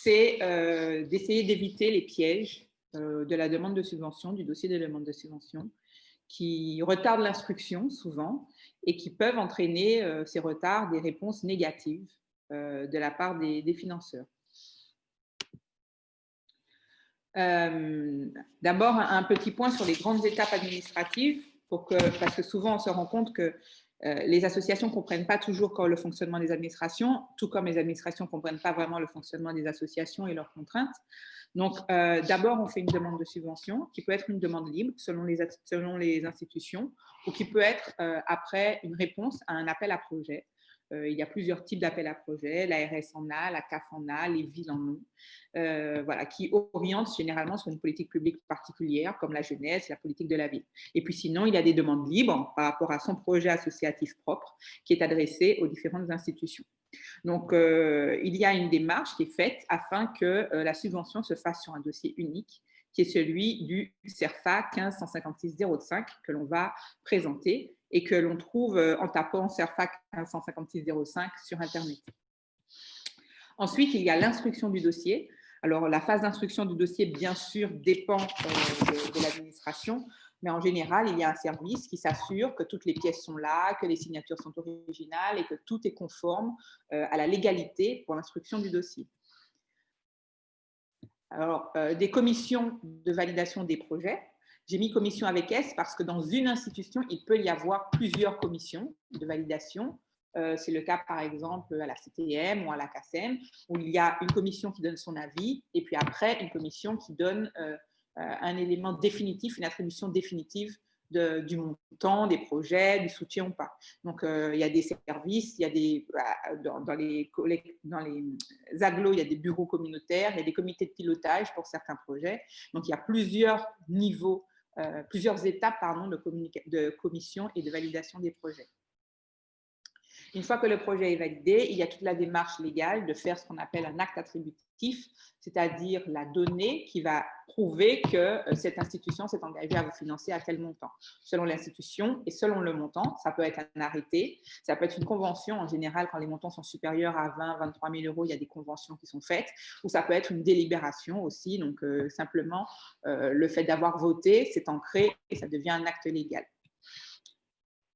c'est d'essayer d'éviter les pièges de la demande de subvention, du dossier de demande de subvention, qui retardent l'instruction souvent et qui peuvent entraîner ces retards des réponses négatives de la part des financeurs. D'abord, un petit point sur les grandes étapes administratives, parce que souvent on se rend compte que les associations ne comprennent pas toujours le fonctionnement des administrations, tout comme les administrations ne comprennent pas vraiment le fonctionnement des associations et leurs contraintes. Donc, d'abord, on fait une demande de subvention qui peut être une demande libre selon les institutions ou qui peut être après une réponse à un appel à projet. Il y a plusieurs types d'appels à projets, l'ARS en a, la CAF en a, les villes en ont, voilà, qui orientent généralement sur une politique publique particulière, comme la jeunesse, la politique de la ville. Et puis sinon, il y a des demandes libres par rapport à son projet associatif propre, qui est adressé aux différentes institutions. Donc, il y a une démarche qui est faite afin que la subvention se fasse sur un dossier unique, qui est celui du CERFA 15 156 05 que l'on va présenter et que l'on trouve en tapant CERFA 15 156 05 sur Internet. Ensuite, il y a l'instruction du dossier. Alors, la phase d'instruction du dossier, bien sûr, dépend de l'administration, mais en général, il y a un service qui s'assure que toutes les pièces sont là, que les signatures sont originales et que tout est conforme à la légalité pour l'instruction du dossier. Alors, des commissions de validation des projets. J'ai mis commission avec S parce que dans une institution, il peut y avoir plusieurs commissions de validation. C'est le cas, par exemple, à la CTM ou à la CACEM, où il y a une commission qui donne son avis et puis après, une commission qui donne un élément définitif, une attribution définitive du montant, des projets, du soutien ou pas. Donc, il y a des services, il y a dans les agglos, il y a des bureaux communautaires, il y a des comités de pilotage pour certains projets. Donc, il y a plusieurs niveaux, plusieurs étapes de commission et de validation des projets. Une fois que le projet est validé, il y a toute la démarche légale de faire ce qu'on appelle un acte attributif, c'est-à-dire la donnée qui va prouver que cette institution s'est engagée à vous financer à tel montant. Selon l'institution et selon le montant, ça peut être un arrêté, ça peut être une convention. En général, quand les montants sont supérieurs à 20 000, 23 000 euros, il y a des conventions qui sont faites, ou ça peut être une délibération aussi. Donc, simplement, le fait d'avoir voté, c'est ancré et ça devient un acte légal.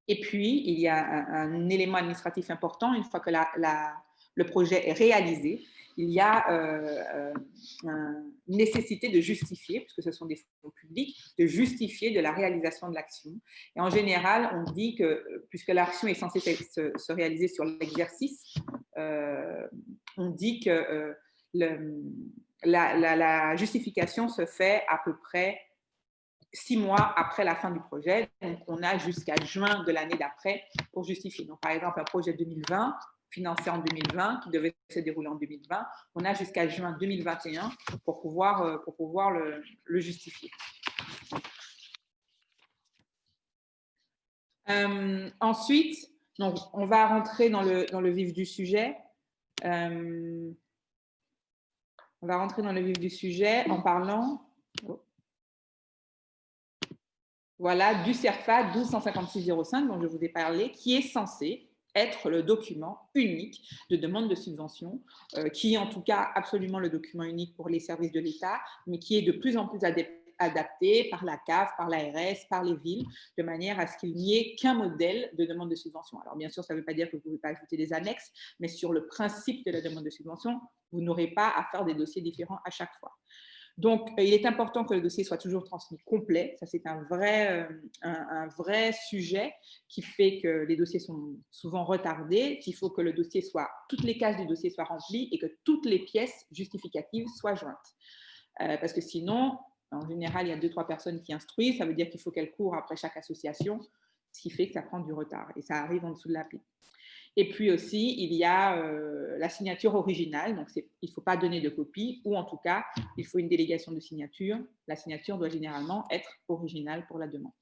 Et puis, il y a un élément administratif important. Une fois que le projet est réalisé, il y a une nécessité de justifier, puisque ce sont des fonds publics, de justifier de la réalisation de l'action. Et en général, on dit que, puisque l'action est censée se réaliser sur l'exercice, on dit que la justification se fait à peu près 6 mois après la fin du projet. Donc, on a jusqu'à juin de l'année d'après pour justifier. Donc, par exemple, un projet 2020, financé en 2020, qui devait se dérouler en 2020, on a jusqu'à juin 2021 pour pouvoir le justifier. Ensuite, donc, on va rentrer dans le vif du sujet. On va rentrer dans le vif du sujet en parlant... Voilà, du CERFA 1256-05 dont je vous ai parlé, qui est censé être le document unique de demande de subvention, qui est en tout cas absolument le document unique pour les services de l'État, mais qui est de plus en plus adapté par la CAF, par l'ARS, par les villes, de manière à ce qu'il n'y ait qu'un modèle de demande de subvention. Alors bien sûr, ça ne veut pas dire que vous ne pouvez pas ajouter des annexes, mais sur le principe de la demande de subvention, vous n'aurez pas à faire des dossiers différents à chaque fois. Donc, il est important que le dossier soit toujours transmis complet. Ça, c'est un vrai sujet qui fait que les dossiers sont souvent retardés, qu'il faut que toutes les cases du dossier soient remplies et que toutes les pièces justificatives soient jointes. Parce que sinon, en général, il y a 2-3 personnes qui instruisent. Ça veut dire qu'il faut qu'elles courent après chaque association, ce qui fait que ça prend du retard et ça arrive en dessous de la pile. Et puis aussi, il y a la signature originale. Donc, il ne faut pas donner de copie, ou en tout cas, il faut une délégation de signature. La signature doit généralement être originale pour la demande.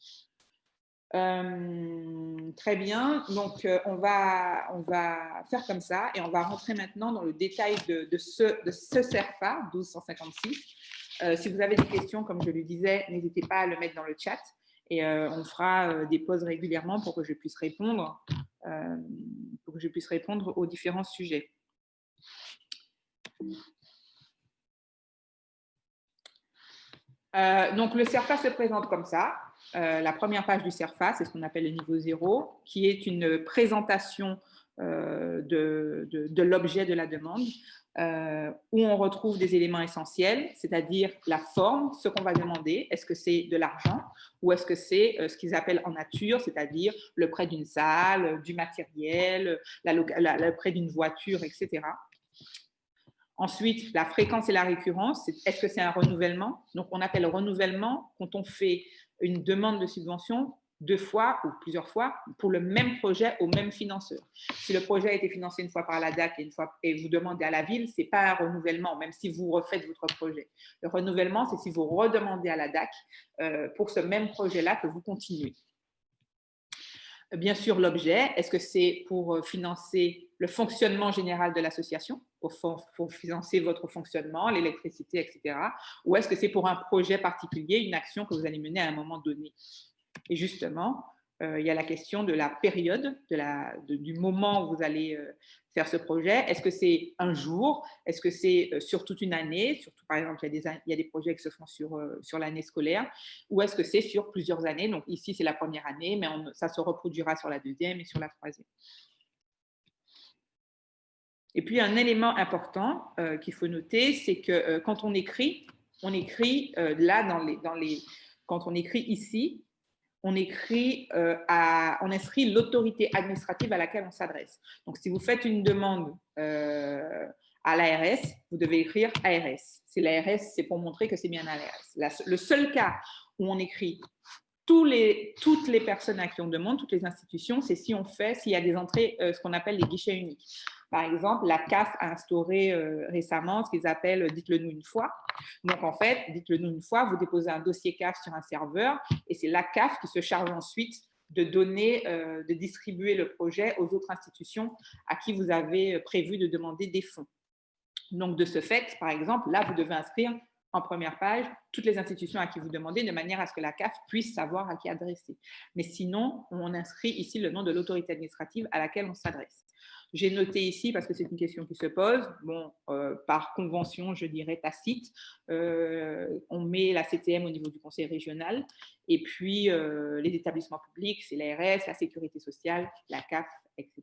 Très bien. Donc, on va faire comme ça et on va rentrer maintenant dans le détail de ce CERFA 1256. Si vous avez des questions, comme je le disais, n'hésitez pas à le mettre dans le chat et on fera des pauses régulièrement pour que je puisse répondre. Aux différents sujets. Donc, le CERFA se présente comme ça. La première page du CERFA, c'est ce qu'on appelle le niveau 0, qui est une présentation de l'objet de la demande, où on retrouve des éléments essentiels, c'est-à-dire la forme, ce qu'on va demander. Est-ce que c'est de l'argent ou est-ce que c'est ce qu'ils appellent en nature, c'est-à-dire le prêt d'une salle, du matériel, le prêt d'une voiture, etc. Ensuite, la fréquence et la récurrence, est-ce que c'est un renouvellement? Donc, on appelle renouvellement quand on fait une demande de subvention 2 fois ou plusieurs fois pour le même projet au même financeur. Si le projet a été financé une fois par la DAC et vous demandez à la ville, ce n'est pas un renouvellement, même si vous refaites votre projet. Le renouvellement, c'est si vous redemandez à la DAC pour ce même projet-là que vous continuez. Bien sûr, l'objet, est-ce que c'est pour financer le fonctionnement général de l'association, pour financer votre fonctionnement, l'électricité, etc. Ou est-ce que c'est pour un projet particulier, une action que vous allez mener à un moment donné? Et justement, il y a la question de la période, du moment où vous allez faire ce projet. Est-ce que c'est un jour? Est-ce que c'est sur toute une année? Surtout, par exemple, il y a des projets qui se font sur l'année scolaire. Ou est-ce que c'est sur plusieurs années? Donc ici, c'est la première année, mais ça se reproduira sur la deuxième et sur la troisième. Et puis, un élément important qu'il faut noter, c'est que quand on écrit là, quand on écrit ici, on inscrit l'autorité administrative à laquelle on s'adresse. Donc, si vous faites une demande à l'ARS, vous devez écrire ARS. C'est l'ARS, c'est pour montrer que c'est bien l'ARS. Le seul cas où on écrit toutes les personnes à qui on demande, toutes les institutions, c'est s'il y a des entrées, ce qu'on appelle les guichets uniques. Par exemple, la CAF a instauré récemment ce qu'ils appellent « dites-le nous une fois ». Donc, en fait, dites-le nous une fois, vous déposez un dossier CAF sur un serveur et c'est la CAF qui se charge ensuite de distribuer le projet aux autres institutions à qui vous avez prévu de demander des fonds. Donc, de ce fait, par exemple, là, vous devez inscrire en première page toutes les institutions à qui vous demandez de manière à ce que la CAF puisse savoir à qui adresser. Mais sinon, on inscrit ici le nom de l'autorité administrative à laquelle on s'adresse. J'ai noté ici, parce que c'est une question qui se pose, par convention, je dirais tacite, on met la CTM au niveau du conseil régional, et puis les établissements publics, c'est l'ARS, la sécurité sociale, la CAF, etc.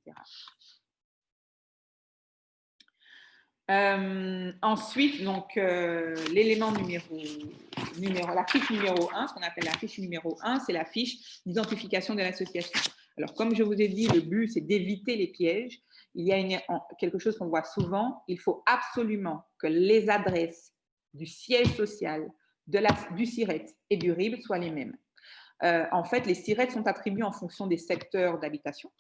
Ensuite, donc, l'élément la fiche numéro 1, ce qu'on appelle la fiche numéro 1, c'est la fiche d'identification de l'association. Alors, comme je vous ai dit, le but, c'est d'éviter les pièges. Il y a quelque chose qu'on voit souvent, il faut absolument que les adresses du siège social, du SIRET et du RIB soient les mêmes. En fait, les SIRET sont attribués en fonction des secteurs d'habitation,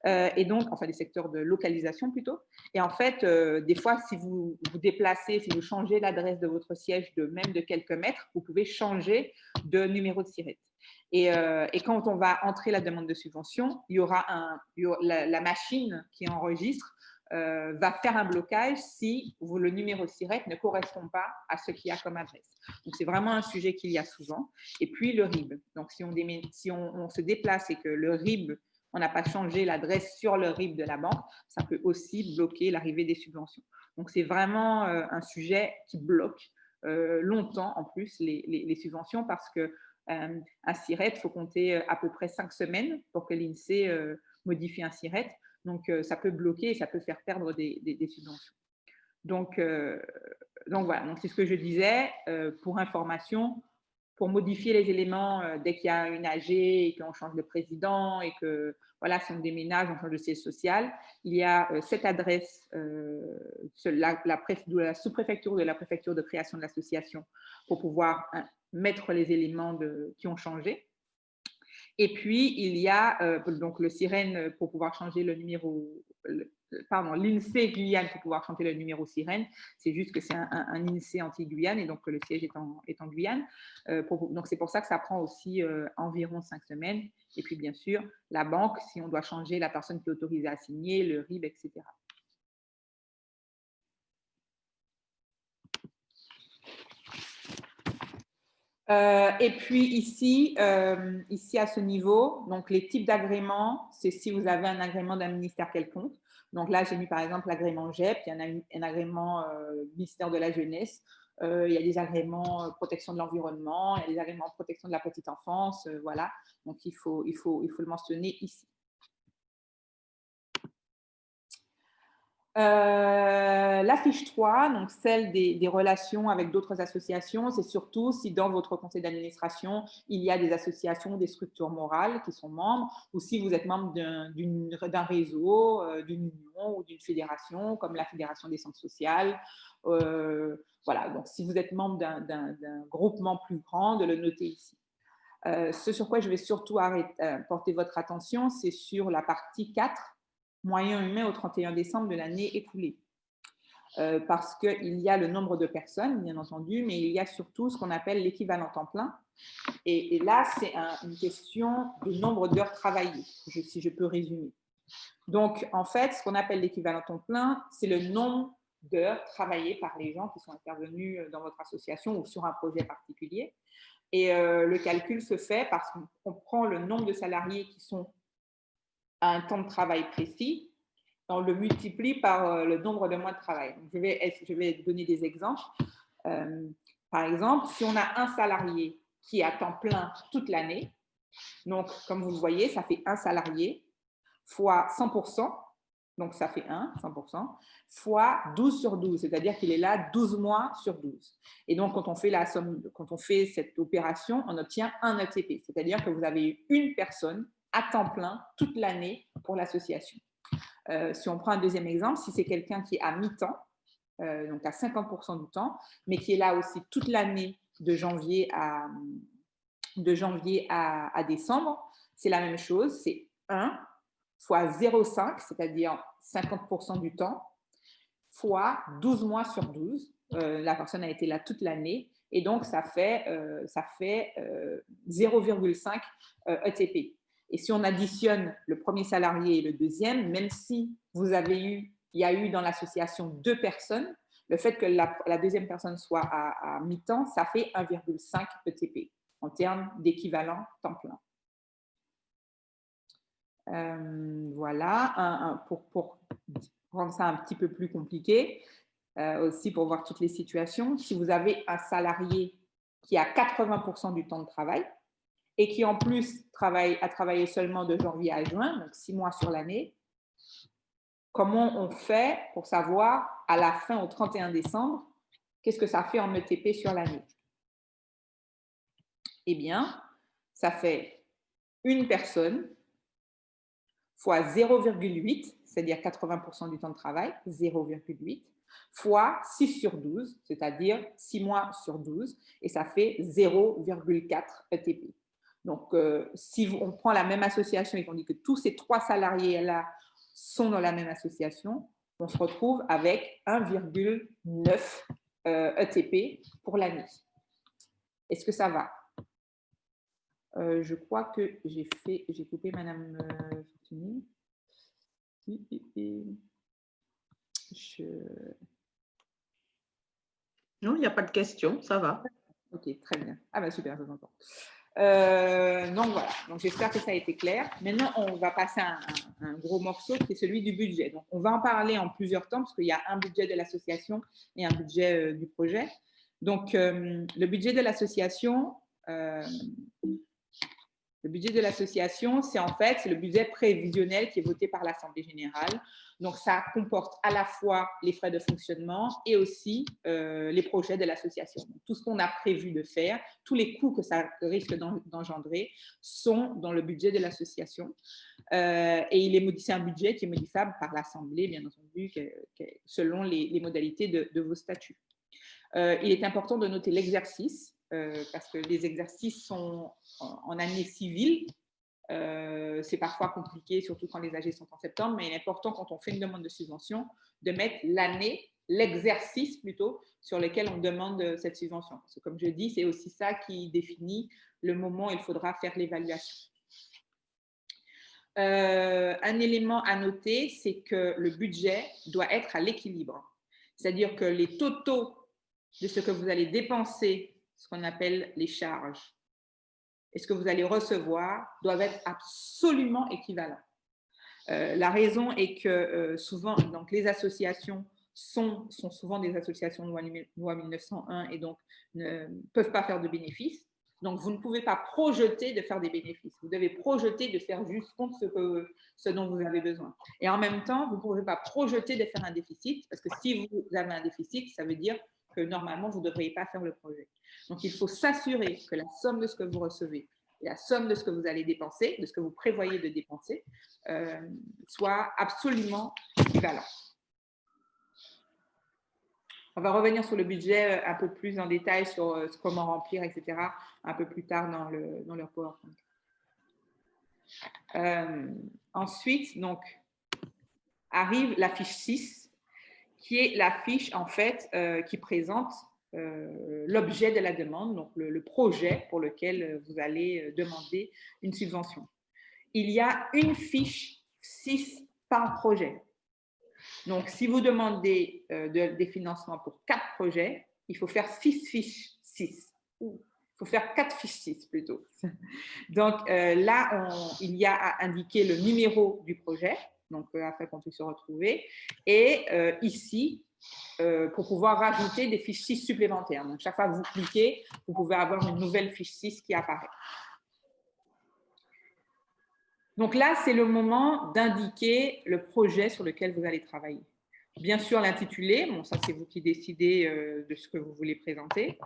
et donc, enfin des secteurs de localisation plutôt. Et en fait, des fois, si vous vous déplacez, si vous changez l'adresse de votre siège même de quelques mètres, vous pouvez changer de numéro de SIRET. Et quand on va entrer la demande de subvention, la machine qui enregistre va faire un blocage si le numéro de SIRET ne correspond pas à ce qu'il y a comme adresse. Donc, c'est vraiment un sujet qu'il y a souvent. Et puis, le RIB. Donc, si on se déplace et que le RIB, on n'a pas changé l'adresse sur le RIB de la banque, ça peut aussi bloquer l'arrivée des subventions. Donc, c'est vraiment un sujet qui bloque longtemps, en plus, les subventions parce que un SIRET, il faut compter à peu près 5 semaines pour que l'INSEE modifie un SIRET. Donc, ça peut bloquer et ça peut faire perdre des subventions. Donc voilà, donc c'est ce que je disais. Pour information, pour modifier les éléments dès qu'il y a une AG et qu'on change de président et que, voilà, si on déménage, on change de siège social, il y a cette adresse, la sous-préfecture de la préfecture de création de l'association pour pouvoir mettre les éléments qui ont changé. Et puis, il y a donc le SIREN pour pouvoir changer le numéro, l'INSEE Guyane pour pouvoir changer le numéro SIREN. C'est juste que c'est un INSEE anti-Guyane et donc le siège est en Guyane. Donc, c'est pour ça que ça prend aussi environ 5 semaines. Et puis, bien sûr, la banque, si on doit changer la personne qui est autorisée à signer, le RIB, etc. Et puis ici, à ce niveau, donc les types d'agréments, c'est si vous avez un agrément d'un ministère quelconque. Donc là, j'ai mis par exemple l'agrément GEP, il y a un agrément ministère de la Jeunesse. il y a des agréments protection de l'environnement, il y a des agréments protection de la petite enfance, voilà. Donc, il faut le mentionner ici. La fiche 3, donc celle des relations avec d'autres associations, c'est surtout si dans votre conseil d'administration, il y a des associations, des structures morales qui sont membres, ou si vous êtes membre d'un réseau, d'une union ou d'une fédération, comme la Fédération des centres sociaux. Voilà, donc si vous êtes membre d'un groupement plus grand, de le noter ici. Ce sur quoi je vais surtout porter votre attention, c'est sur la partie 4, moyens humains au 31 décembre de l'année écoulée. Parce qu'il y a le nombre de personnes, bien entendu, mais il y a surtout ce qu'on appelle l'équivalent temps plein. Et là, c'est une question du nombre d'heures travaillées, si je peux résumer. Donc, en fait, ce qu'on appelle l'équivalent temps plein, c'est le nombre d'heures travaillées par les gens qui sont intervenus dans votre association ou sur un projet particulier. Et le calcul se fait parce qu'on prend le nombre de salariés qui sont à un temps de travail précis, on le multiplie par le nombre de mois de travail. Donc, je vais donner des exemples. Par exemple, si on a un salarié qui est à temps plein toute l'année, donc comme vous le voyez, ça fait un salarié fois 100%, donc ça fait 100%, fois 12 sur 12, c'est-à-dire qu'il est là 12 mois sur 12. Et donc, quand on fait cette opération, on obtient un ETP, c'est-à-dire que vous avez eu une personne à temps plein toute l'année pour l'association. Si on prend un deuxième exemple, si c'est quelqu'un qui est à mi-temps, donc à 50% du temps, mais qui est là aussi toute l'année de janvier à décembre, c'est la même chose, c'est 1 fois 0,5, c'est-à-dire 50% du temps, fois 12 mois sur 12. La personne a été là toute l'année, et donc ça fait 0,5 ETP. Et si on additionne le premier salarié et le deuxième, même si il y a eu dans l'association 2 personnes, le fait que la deuxième personne soit à mi-temps, ça fait 1,5 ETP en termes d'équivalent temps plein. Voilà, pour rendre ça un petit peu plus compliqué, aussi pour voir toutes les situations, si vous avez un salarié qui a 80% du temps de travail, et qui en plus a travaillé seulement de janvier à juin, donc 6 mois sur l'année, comment on fait pour savoir à la fin, au 31 décembre, qu'est-ce que ça fait en ETP sur l'année? Eh bien, ça fait une personne fois 0,8, c'est-à-dire 80% du temps de travail, 0,8, fois 6 sur 12, c'est-à-dire 6 mois sur 12, et ça fait 0,4 ETP. Donc, si on prend la même association et qu'on dit que tous ces 3 salariés-là sont dans la même association, on se retrouve avec 1,9 ETP pour l'année. Est-ce que ça va? Je crois que j'ai coupé Madame Fortuny. Non, il n'y a pas de question, ça va. Ok, très bien. Ah ben super, je vous entends. Donc voilà, donc j'espère que ça a été clair. Maintenant, on va passer à un gros morceau qui est celui du budget. Donc on va en parler en plusieurs temps parce qu'il y a un budget de l'association et un budget du projet. Donc le budget de l'association, c'est le budget prévisionnel qui est voté par l'Assemblée générale. Donc, ça comporte à la fois les frais de fonctionnement et aussi les projets de l'association. Tout ce qu'on a prévu de faire, tous les coûts que ça risque d'engendrer sont dans le budget de l'association. Et c'est un budget qui est modifiable par l'Assemblée, bien entendu, selon les modalités de vos statuts. Il est important de noter l'exercice, parce que les exercices sont en année civile. C'est parfois compliqué, surtout quand les AG sont en septembre, mais il est important quand on fait une demande de subvention de mettre l'année, l'exercice plutôt, sur lequel on demande cette subvention. Parce que comme je dis, c'est aussi ça qui définit le moment où il faudra faire l'évaluation. Un élément à noter, c'est que le budget doit être à l'équilibre. C'est-à-dire que les totaux de ce que vous allez dépenser, ce qu'on appelle les charges, et ce que vous allez recevoir doivent être absolument équivalents. La raison est que souvent, donc, les associations sont souvent des associations de loi 1901 et donc ne peuvent pas faire de bénéfices. Donc, vous ne pouvez pas projeter de faire des bénéfices. Vous devez projeter de faire juste compte ce dont vous avez besoin. Et en même temps, vous ne pouvez pas projeter de faire un déficit, parce que si vous avez un déficit, ça veut dire que normalement, vous ne devriez pas faire le projet. Donc, il faut s'assurer que la somme de ce que vous recevez et la somme de ce que vous allez dépenser, de ce que vous prévoyez de dépenser, soit absolument équivalent. On va revenir sur le budget un peu plus en détail sur comment remplir, etc., un peu plus tard dans le PowerPoint. Ensuite, donc, arrive la fiche 6, qui est la fiche, en fait, qui présente l'objet de la demande, donc le projet pour lequel vous allez demander une subvention. Il y a une fiche 6 par projet. Donc, si vous demandez des financements pour 4 projets, il faut faire 6 fiches 6. Il faut faire 4 fiches 6 plutôt. Donc, là, il y a à indiquer le numéro du projet, donc afin qu'on puisse se retrouver. Et ici, pour pouvoir rajouter des fiches 6 supplémentaires. Donc, chaque fois que vous cliquez, vous pouvez avoir une nouvelle fiche 6 qui apparaît. Donc là, c'est le moment d'indiquer le projet sur lequel vous allez travailler. Bien sûr, l'intitulé, bon, ça c'est vous qui décidez de ce que vous voulez présenter.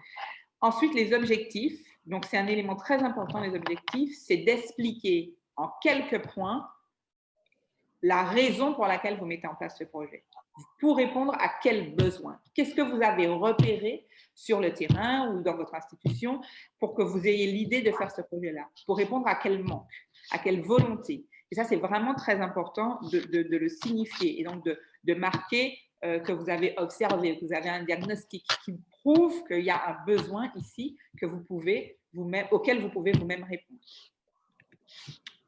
Ensuite, les objectifs. Donc, c'est un élément très important, les objectifs, c'est d'expliquer en quelques points la raison pour laquelle vous mettez en place ce projet. Pour répondre à quel besoin? Qu'est-ce que vous avez repéré sur le terrain ou dans votre institution pour que vous ayez l'idée de faire ce projet-là? Pour répondre à quel manque? À quelle volonté? Et ça, c'est vraiment très important de le signifier et donc de marquer que vous avez observé, que vous avez un diagnostic qui prouve qu'il y a un besoin ici que auquel vous pouvez vous-même répondre.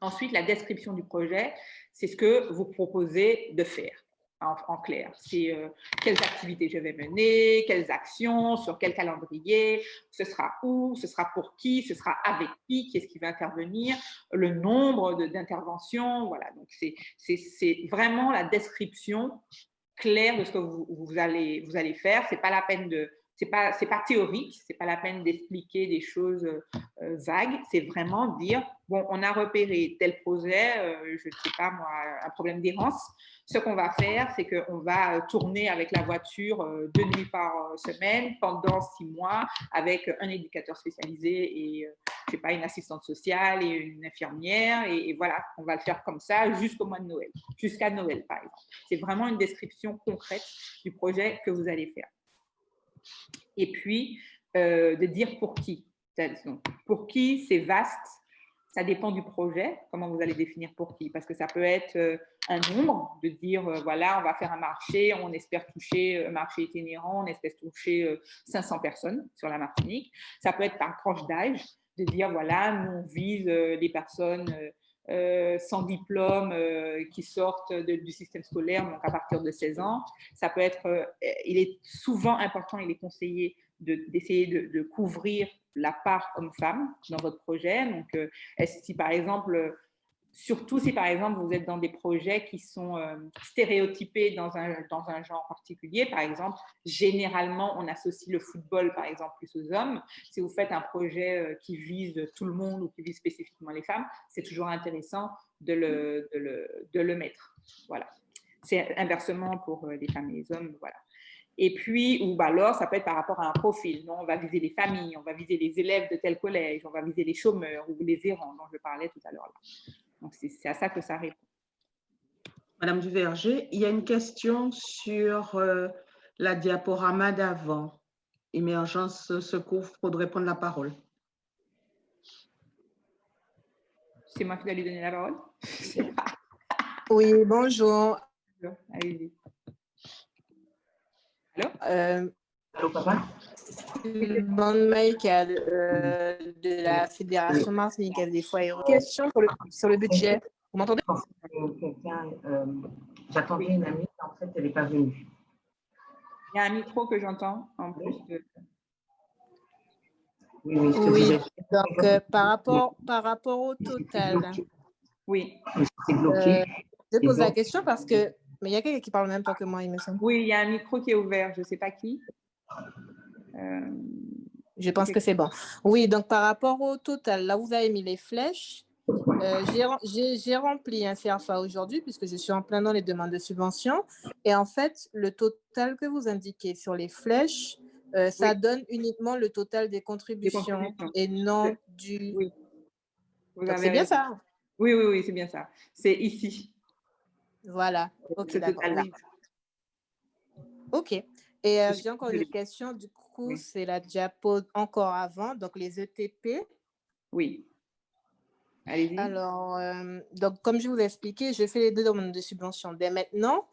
Ensuite, la description du projet, c'est ce que vous proposez de faire. En clair, c'est quelles activités je vais mener, quelles actions, sur quel calendrier, ce sera où, ce sera pour qui, ce sera avec qui est-ce qui va intervenir, le nombre d'interventions, voilà. Donc, c'est vraiment la description claire de ce que vous allez faire. C'est pas la peine de... C'est pas théorique, c'est pas la peine d'expliquer des choses vagues, c'est vraiment dire, bon, on a repéré tel projet, je ne sais pas moi, un problème d'errance. Ce qu'on va faire, c'est qu'on va tourner avec la voiture 2 nuits par semaine pendant 6 mois avec un éducateur spécialisé et, je sais pas, une assistante sociale et une infirmière. Et voilà, on va le faire comme ça jusqu'au mois de Noël, jusqu'à Noël, par exemple. C'est vraiment une description concrète du projet que vous allez faire. Et puis, de dire pour qui. Pour qui, c'est vaste. Ça dépend du projet, comment vous allez définir pour qui. Parce que ça peut être un nombre, de dire, voilà, on va faire un marché, on espère toucher, un marché itinérant, on espère toucher 500 personnes sur la Martinique. Ça peut être par tranche d'âge, de dire, voilà, nous, on vise des personnes sans diplôme qui sortent du système scolaire, donc à partir de 16 ans. Ça peut être, il est souvent important, il est conseillé d'essayer de couvrir la part homme-femme dans votre projet. Donc, si par exemple, surtout si par exemple vous êtes dans des projets qui sont stéréotypés dans un genre particulier, par exemple, généralement on associe le football par exemple plus aux hommes. Si vous faites un projet qui vise tout le monde ou qui vise spécifiquement les femmes, c'est toujours intéressant de le mettre. Voilà. C'est inversement pour les femmes et les hommes, voilà. Et puis, ou alors, ça peut être par rapport à un profil. Non, on va viser les familles, on va viser les élèves de tel collège, on va viser les chômeurs ou les errants dont je parlais tout à l'heure. Donc, c'est à ça que ça répond. Madame Duverger, il y a une question sur la diaporama d'avant. Émergence Secours, il faudrait prendre la parole. C'est moi qui dois lui donner la parole? Oui, bonjour. Allez-y. Allô, papa? Bonne Michael de la Fédération Martiniquaise des foyers. Question sur le budget. Vous m'entendez? J'attendais une amie, en fait, elle n'est pas venue. Il y a un micro que j'entends en plus de... Oui, donc par rapport au total, Oui. C'est bloqué. je pose la question parce que Mais il y a quelqu'un qui parle même pas que moi, il me semble. Oui, il y a un micro qui est ouvert, je ne sais pas qui. Je pense que c'est bon. Oui, donc par rapport au total, là, vous avez mis les flèches. J'ai rempli un CRFA aujourd'hui puisque je suis en plein dans les demandes de subvention. Et en fait, le total que vous indiquez sur les flèches, ça donne uniquement le total des contributions et non du… Oui, vous Donc, avez c'est bien raison. ça. Oui, oui, oui, c'est bien ça. C'est ici. Voilà. OK, Ce d'accord. total-là. Oui. OK. Et j'ai encore une autre question. Du coup, Oui. c'est la diapo encore avant, donc les ETP. Oui. Allez-y. Alors, donc, comme je vous ai expliqué, je fais les 2 demandes de subvention dès maintenant.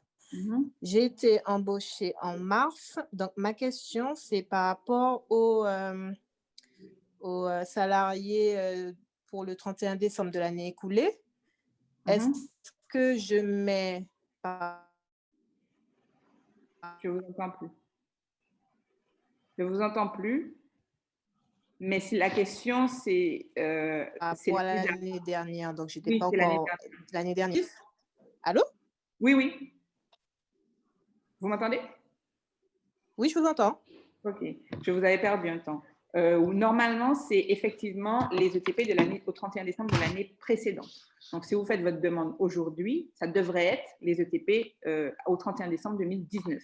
J'ai été embauchée en mars. Donc, ma question, c'est par rapport aux salariés pour le 31 décembre de l'année écoulée. Est-ce que je mets… Je ne vous entends plus. Je ne vous entends plus. Mais si la question, c'est… pour l'année dernière, donc je n'étais pas c'est l'année encore… L'année dernière. Allô? Oui, oui. Vous m'entendez? Oui, je vous entends. OK. Je vous avais perdu un temps. Normalement, c'est effectivement les ETP de l'année au 31 décembre de l'année précédente. Donc, si vous faites votre demande aujourd'hui, ça devrait être les ETP au 31 décembre 2019.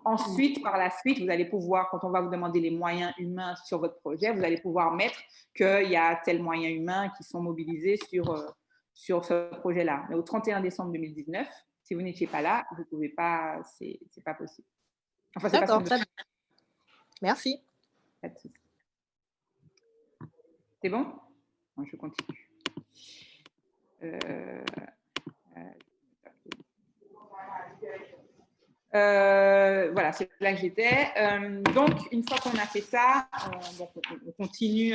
Ensuite, par la suite, vous allez pouvoir, quand on va vous demander les moyens humains sur votre projet, vous allez pouvoir mettre qu'il y a tels moyens humains qui sont mobilisés sur ce projet-là. Mais au 31 décembre 2019, si vous n'étiez pas là, vous ne pouvez pas, c'est pas possible. Enfin, c'est pas ce qu'on D'accord, merci. Pas de souci. C'est bon? Bon, je continue. Voilà, c'est là que j'étais. Donc, une fois qu'on a fait ça, on continue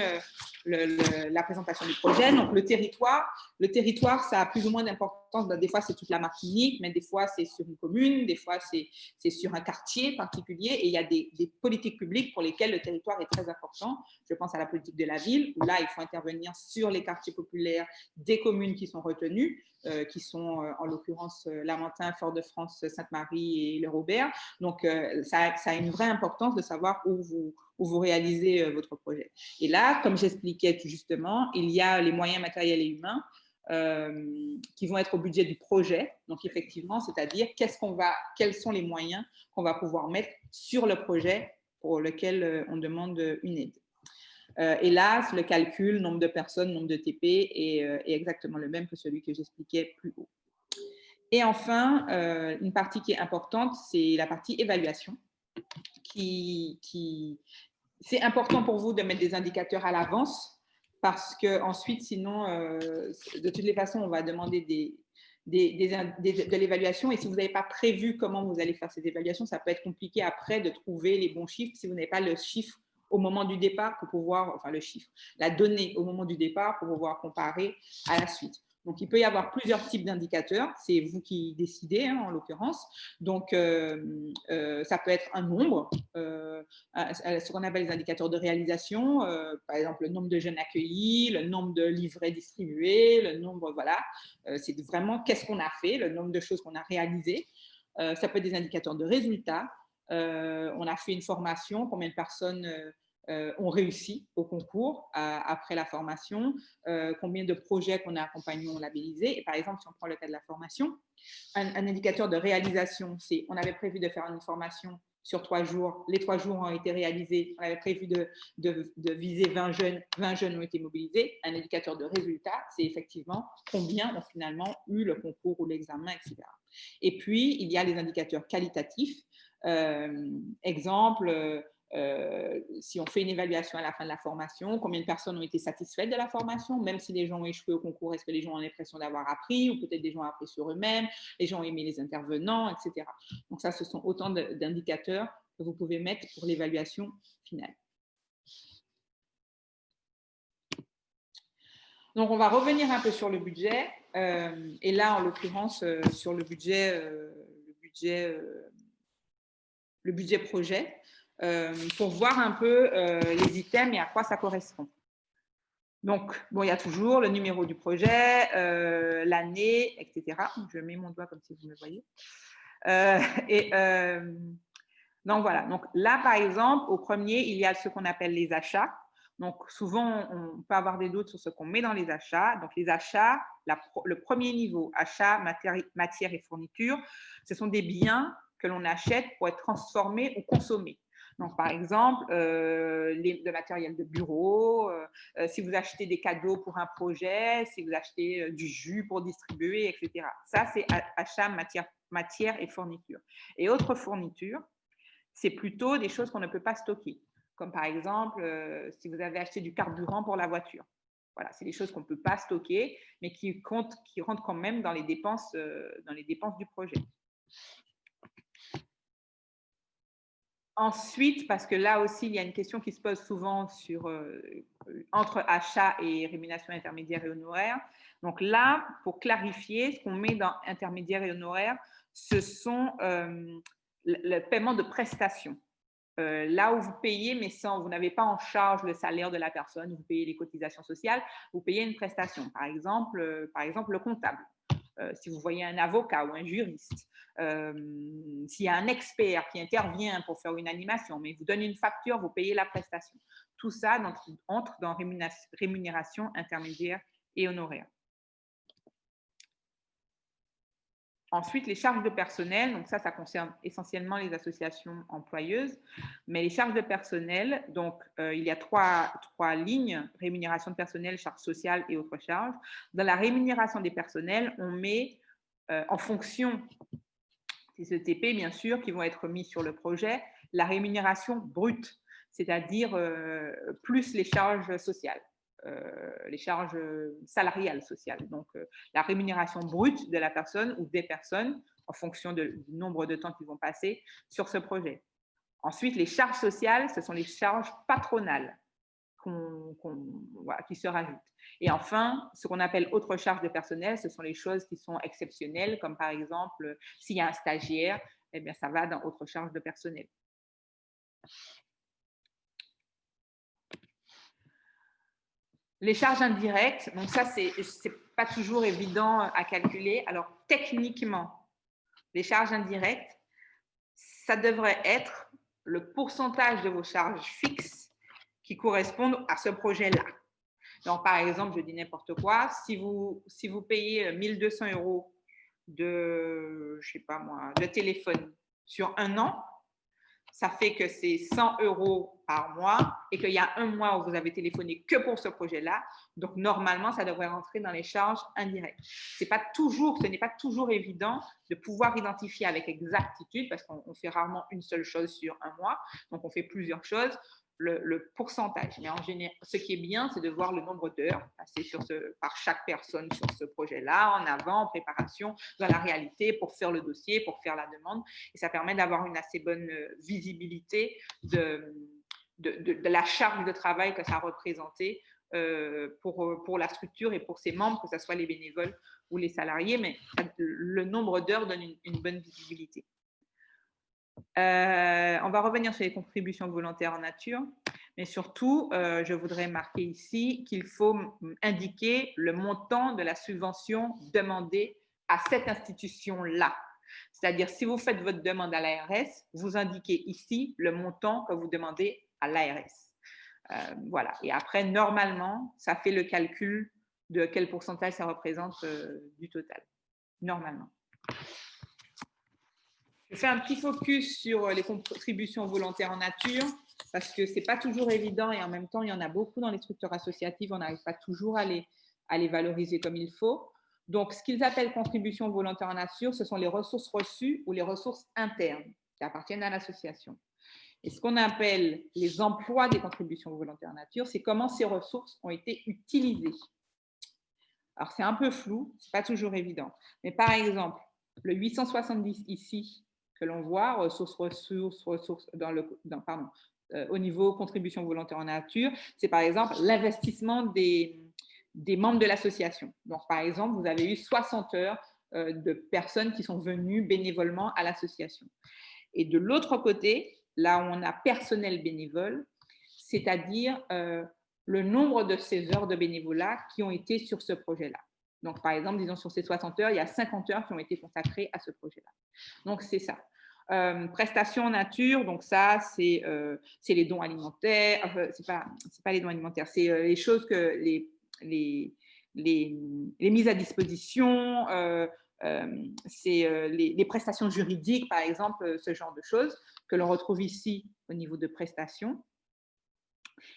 la présentation du projet. Donc, le territoire, ça a plus ou moins d'importance. Des fois, c'est toute la Martinique, mais des fois, c'est sur une commune, des fois, c'est sur un quartier particulier. Et il y a des politiques publiques pour lesquelles le territoire est très important. Je pense à la politique de la ville, où là, il faut intervenir sur les quartiers populaires des communes qui sont retenues, qui sont en l'occurrence Lamentin, Fort-de-France, Sainte-Marie et le Robert. Donc, ça a une vraie importance de savoir où vous réalisez votre projet. Et là, comme j'expliquais tout justement, il y a les moyens matériels et humains qui vont être au budget du projet. Donc, effectivement, c'est-à-dire quels sont les moyens qu'on va pouvoir mettre sur le projet pour lequel on demande une aide. Et là, le calcul, nombre de personnes, nombre de TP est exactement le même que celui que j'expliquais plus haut. Et enfin, une partie qui est importante, c'est la partie évaluation. C'est important pour vous de mettre des indicateurs à l'avance parce que ensuite, sinon, de toutes les façons, on va demander de l'évaluation. Et si vous n'avez pas prévu comment vous allez faire ces évaluations, ça peut être compliqué après de trouver les bons chiffres si vous n'avez pas le chiffre au moment du départ pour pouvoir, enfin le chiffre, la donnée au moment du départ pour pouvoir comparer à la suite. Donc, il peut y avoir plusieurs types d'indicateurs. C'est vous qui décidez, hein, en l'occurrence. Donc, ça peut être un nombre, ce qu'on appelle les indicateurs de réalisation, par exemple le nombre de jeunes accueillis, le nombre de livrets distribués, le nombre, voilà. C'est vraiment qu'est-ce qu'on a fait, le nombre de choses qu'on a réalisées. Ça peut être des indicateurs de résultats. On a fait une formation, combien de personnes ont réussi au concours après la formation, combien de projets qu'on a accompagnés ont labellisés. Et par exemple, si on prend le cas de la formation, un indicateur de réalisation, c'est on avait prévu de faire une formation sur 3 jours, les 3 jours ont été réalisés, on avait prévu de viser 20 jeunes ont été mobilisés. Un indicateur de résultat, c'est effectivement combien ont finalement eu le concours ou l'examen, etc. Et puis, il y a les indicateurs qualitatifs. Exemple, si on fait une évaluation à la fin de la formation, combien de personnes ont été satisfaites de la formation, même si les gens ont échoué au concours, est-ce que les gens ont l'impression d'avoir appris, ou peut-être des gens ont appris sur eux-mêmes, les gens ont aimé les intervenants, etc. Donc ça, ce sont autant d'indicateurs que vous pouvez mettre pour l'évaluation finale. Donc, on va revenir un peu sur le budget. Et là, en l'occurrence, sur le budget projet, pour voir un peu les items et à quoi ça correspond. Donc, bon, il y a toujours le numéro du projet, l'année, etc. Je mets mon doigt comme si vous me voyez. Donc, voilà. Donc, là, par exemple, au premier, il y a ce qu'on appelle les achats. Donc, souvent, on peut avoir des doutes sur ce qu'on met dans les achats. Donc, les achats, le premier niveau, achats, matières et fournitures, ce sont des biens que l'on achète pour être transformés ou consommés. Donc, par exemple, le matériel de bureau, si vous achetez des cadeaux pour un projet, si vous achetez du jus pour distribuer, etc. Ça, c'est achat, matière et fournitures. Et autres fournitures, c'est plutôt des choses qu'on ne peut pas stocker. Comme par exemple, si vous avez acheté du carburant pour la voiture. Voilà, c'est des choses qu'on ne peut pas stocker, mais qui rentrent quand même dans les dépenses du projet. Ensuite, parce que là aussi, il y a une question qui se pose souvent entre achat et rémunération intermédiaire et honoraire. Donc là, pour clarifier, ce qu'on met dans intermédiaire et honoraire, ce sont le paiement de prestations. Là où vous payez, mais vous n'avez pas en charge le salaire de la personne, vous payez les cotisations sociales, vous payez une prestation. Par exemple le comptable. Si vous voyez un avocat ou un juriste, s'il y a un expert qui intervient pour faire une animation, mais vous donne une facture, vous payez la prestation. Tout ça entre dans rémunération intermédiaire et honoraire. Ensuite, les charges de personnel, donc ça concerne essentiellement les associations employeuses, mais les charges de personnel, donc il y a trois lignes, rémunération de personnel, charges sociales et autres charges. Dans la rémunération des personnels, on met en fonction des ETP, bien sûr, qui vont être mis sur le projet, la rémunération brute, c'est-à-dire plus les charges sociales. Les charges salariales sociales. Donc, la rémunération brute de la personne ou des personnes en fonction du nombre de temps qu'ils vont passer sur ce projet. Ensuite, les charges sociales, ce sont les charges patronales qui se rajoutent. Et enfin, ce qu'on appelle autres charges de personnel, ce sont les choses qui sont exceptionnelles, comme par exemple, s'il y a un stagiaire, eh bien, ça va dans autres charges de personnel. Les charges indirectes, donc ça, c'est pas toujours évident à calculer. Alors, techniquement, les charges indirectes, ça devrait être le pourcentage de vos charges fixes qui correspondent à ce projet-là. Donc, par exemple, je dis n'importe quoi, si vous payez 1 200 € de téléphone sur un an, ça fait que c'est 100 € par mois et qu'il y a un mois où vous avez téléphoné que pour ce projet-là. Donc, normalement, ça devrait rentrer dans les charges indirectes. Ce n'est pas toujours évident de pouvoir identifier avec exactitude parce qu'on fait rarement une seule chose sur un mois. Donc, on fait plusieurs choses. Le pourcentage. Mais en général, ce qui est bien, c'est de voir le nombre d'heures passées par chaque personne sur ce projet-là, en avant, en préparation, dans la réalité, pour faire le dossier, pour faire la demande. Et ça permet d'avoir une assez bonne visibilité de la charge de travail que ça a représenté pour la structure et pour ses membres, que ce soit les bénévoles ou les salariés. Mais le nombre d'heures donne une bonne visibilité. On va revenir sur les contributions volontaires en nature, mais surtout, je voudrais marquer ici qu'il faut indiquer le montant de la subvention demandée à cette institution-là. C'est-à-dire, si vous faites votre demande à l'ARS, vous indiquez ici le montant que vous demandez à l'ARS. Voilà. Et après, normalement, ça fait le calcul de quel pourcentage ça représente du total, normalement. Je fais un petit focus sur les contributions volontaires en nature parce que ce n'est pas toujours évident et en même temps, il y en a beaucoup dans les structures associatives. On n'arrive pas toujours à les valoriser comme il faut. Donc, ce qu'ils appellent contributions volontaires en nature, ce sont les ressources reçues ou les ressources internes qui appartiennent à l'association. Et ce qu'on appelle les emplois des contributions volontaires en nature, c'est comment ces ressources ont été utilisées. Alors, c'est un peu flou, ce n'est pas toujours évident. Mais par exemple, le 870 ici, que l'on voit, ressources au niveau contribution volontaire en nature, c'est par exemple l'investissement des membres de l'association. Donc, par exemple, vous avez eu 60 heures de personnes qui sont venues bénévolement à l'association. Et de l'autre côté, là où on a personnel bénévole, c'est-à-dire le nombre de ces heures de bénévolat qui ont été sur ce projet-là. Donc, par exemple, disons sur ces 60 heures, il y a 50 heures qui ont été consacrées à ce projet-là. Donc, c'est ça. Prestations en nature, donc ça, c'est les dons alimentaires. C'est pas les dons alimentaires, c'est les choses que les mises à disposition, c'est les prestations juridiques, par exemple, ce genre de choses que l'on retrouve ici au niveau de prestations.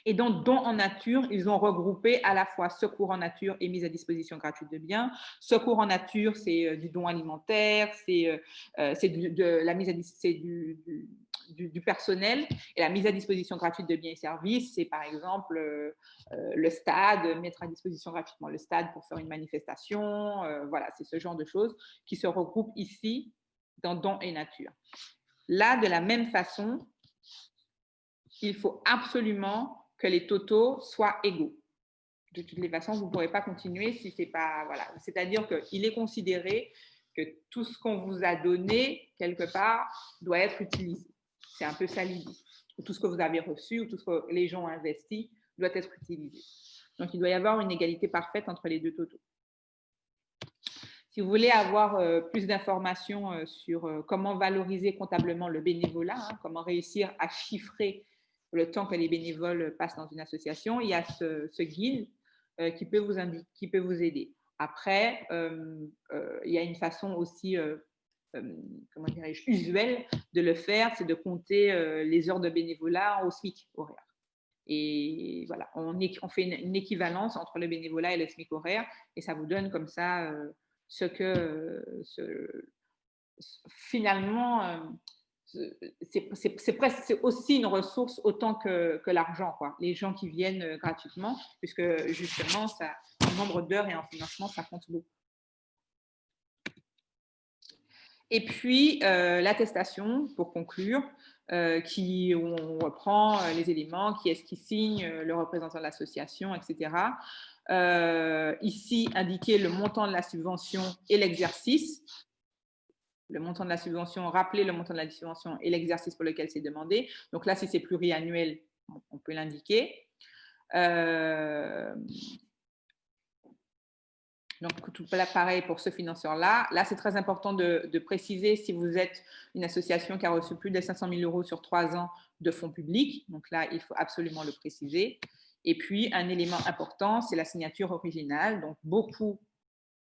Et dans dons en nature, ils ont regroupé à la fois secours en nature et mise à disposition gratuite de biens. Secours en nature, c'est du don alimentaire, c'est la mise à du personnel. Et la mise à disposition gratuite de biens et services, c'est par exemple le stade, mettre à disposition gratuitement le stade pour faire une manifestation. Voilà, c'est ce genre de choses qui se regroupent ici dans dons et nature. Là, de la même façon, il faut absolument que les totaux soient égaux. De toutes les façons, vous ne pourrez pas continuer si ce n'est pas… Voilà. C'est-à-dire qu'il est considéré que tout ce qu'on vous a donné, quelque part, doit être utilisé. C'est un peu ça l'idée. Tout ce que vous avez reçu ou tout ce que les gens ont investi doit être utilisé. Donc, il doit y avoir une égalité parfaite entre les deux totaux. Si vous voulez avoir plus d'informations sur comment valoriser comptablement le bénévolat, comment réussir à chiffrer le temps que les bénévoles passent dans une association, il y a ce guide qui peut vous aider. Après, il y a une façon aussi, comment dirais-je, usuelle de le faire, c'est de compter les heures de bénévolat au SMIC horaire. Et voilà, on fait une équivalence entre le bénévolat et le SMIC horaire, et ça vous donne comme ça finalement… c'est aussi une ressource autant que l'argent, quoi. Les gens qui viennent gratuitement, puisque justement, en nombre d'heures et en financement, ça compte beaucoup. Et puis, l'attestation, pour conclure, où on reprend les éléments, qui est-ce qui signe, le représentant de l'association, etc. Ici, indiquer le montant de la subvention et l'exercice. Le montant de la subvention, rappeler le montant de la subvention et l'exercice pour lequel c'est demandé. Donc là, si c'est pluriannuel, on peut l'indiquer. Donc, tout pareil pour ce financeur-là. Là, c'est très important de préciser si vous êtes une association qui a reçu plus de 500 000 € sur 3 ans de fonds publics. Donc là, il faut absolument le préciser. Et puis, un élément important, c'est la signature originale. Donc, beaucoup,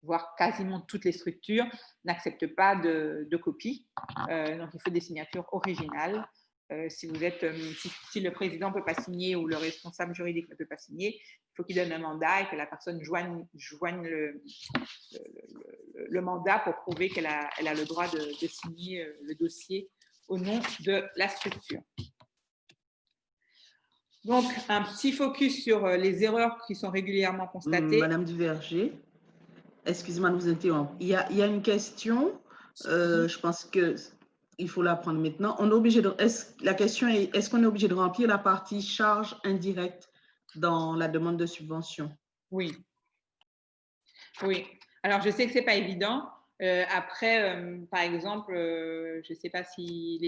voire quasiment toutes les structures n'acceptent pas de copie. Donc, il faut des signatures originales. Si le président ne peut pas signer ou le responsable juridique ne peut pas signer, il faut qu'il donne un mandat et que la personne joigne le mandat pour prouver qu'elle a le droit de signer le dossier au nom de la structure. Donc, un petit focus sur les erreurs qui sont régulièrement constatées. Madame Duverger, excusez-moi de vous interrompre. Il y a une question, je pense qu'il faut la prendre maintenant. La question est, est-ce qu'on est obligé de remplir la partie charges indirectes dans la demande de subvention? Oui. Oui. Alors, je sais que ce n'est pas évident. Après, par exemple, je ne sais pas si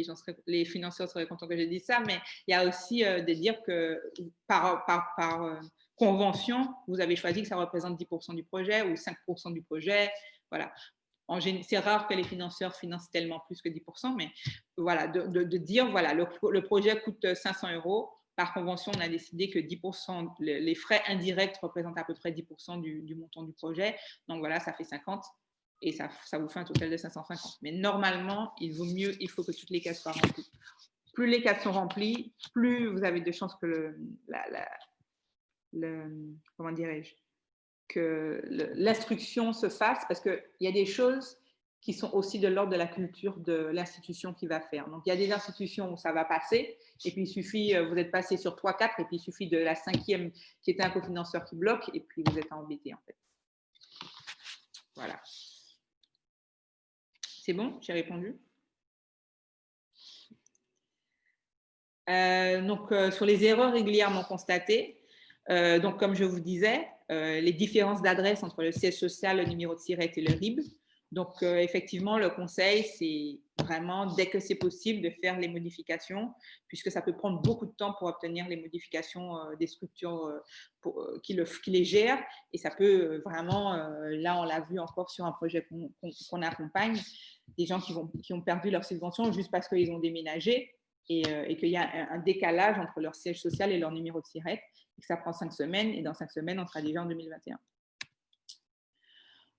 les financeurs seraient contents que je dise ça, mais il y a aussi de dire que par convention, vous avez choisi que ça représente 10% du projet ou 5% du projet. Voilà. C'est rare que les financeurs financent tellement plus que 10%, mais voilà, de dire, voilà, le projet coûte 500 €. Par convention, on a décidé que 10%, les frais indirects représentent à peu près 10% du montant du projet. Donc voilà, ça fait 50 et ça vous fait un total de 550. Mais normalement, il faut que toutes les cases soient remplies. Plus les cases sont remplies, plus vous avez de chances que comment dirais-je, que l'instruction se fasse, parce qu'il y a des choses qui sont aussi de l'ordre de la culture de l'institution qui va faire. Donc, il y a des institutions où ça va passer, et puis il suffit, vous êtes passé sur 3-4, et puis il suffit de la 5e qui était un cofinanceur qui bloque, et puis vous êtes embêté, en fait. Voilà. C'est bon? J'ai répondu? Donc, sur les erreurs régulièrement constatées, donc, comme je vous disais, les différences d'adresse entre le siège social, le numéro de SIRET et le RIB. Donc, effectivement, le conseil, c'est vraiment, dès que c'est possible, de faire les modifications, puisque ça peut prendre beaucoup de temps pour obtenir les modifications des structures qui les gèrent. Et ça peut vraiment, là, on l'a vu encore sur un projet qu'on accompagne, des gens qui ont perdu leur subvention juste parce qu'ils ont déménagé et qu'il y a un décalage entre leur siège social et leur numéro de SIRET, et que ça prend 5 semaines, et dans 5 semaines, on sera déjà en 2021.